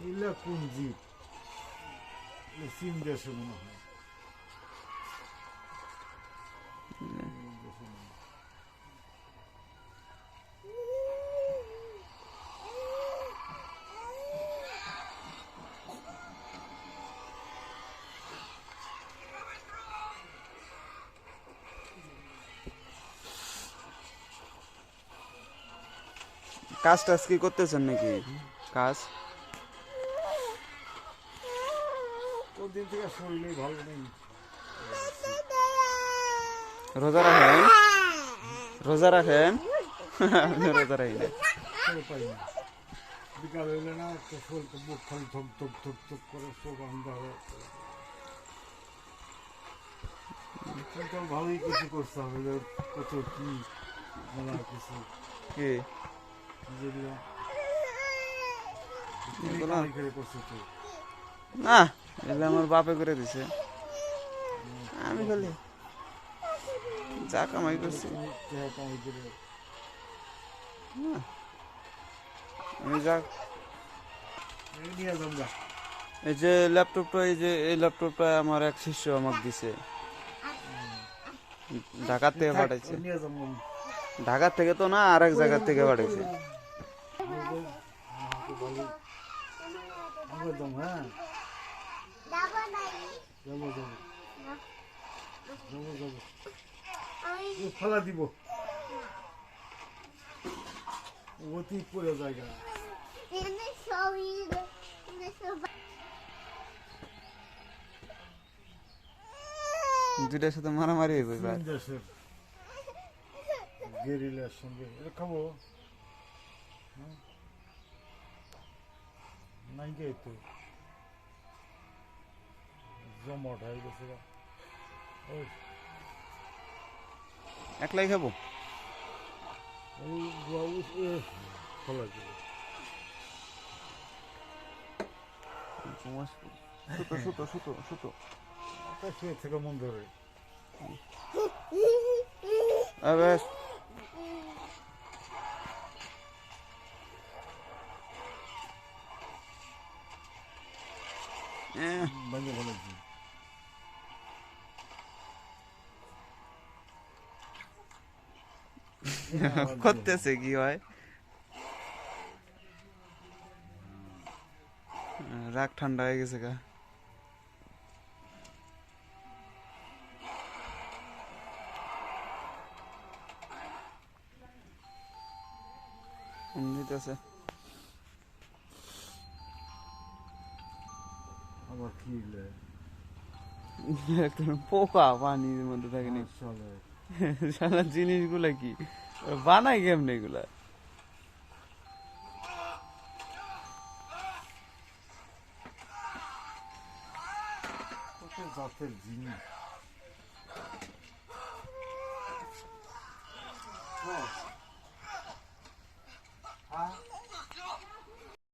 এগুলা কোন জীব? চীন দেশে মনে হয়। কাজ টাজ কি করতেছেন নাকি? কাজ ওদিন থেকে শরীরই ভালো নেই। রোজা রাখেন? রোজা রাখেন? আমি রোজা রাখি না। পাই না, বিকাল হইলে না একটা শরীরটা বুক খালি ধপ ধপ ধপ ধপ করে, চোখ আন্ধার। কিন্তু ভালোই কিছু করতে হবে, কত কি মেলা কিছু কি যেগুলো এগুলো? কামাই করে করছে তো। না, এগুলো আমার বাপে করে দিছে। আমি খালি যা কামাই করছি। কামাই করে আমি যা নিয়ে যাবো। এই যে ল্যাপটপটা, এই ল্যাপটপটা আমার এক শিষ্য আমাকে দিছে, ঢাকার থেকে পাঠাইছে। নিয়ে যাবো। ঢাকার থেকে তো না, আর এক জায়গার থেকে পাঠাইছে। হ্যাঁ, যাবো যাবো যাবো যাবো, ফেলা দিব অতি পুরো জায়গা। দুইটার সাথে মারামারি হইব এবার। দেশের গেরিলার সঙ্গে খাবো নাই গে তো জমাট হয়ে গেছে। একলাই খাবো? ফেলা দিব। সুতো সুতো সুতো সুতো শুয়ে থেকে মন ধরে। বেশ ভালো ভালো। করতেছে কি হয়? রাগ ঠান্ডা হয়ে গেছে গা। দিতেছে আবার কি পোকা পানির মধ্যে থাকে না। চলে সারা জিনিসগুলা কি বানাই কেমনে এগুলা? কত জাতের জিনিস। হ্যাঁ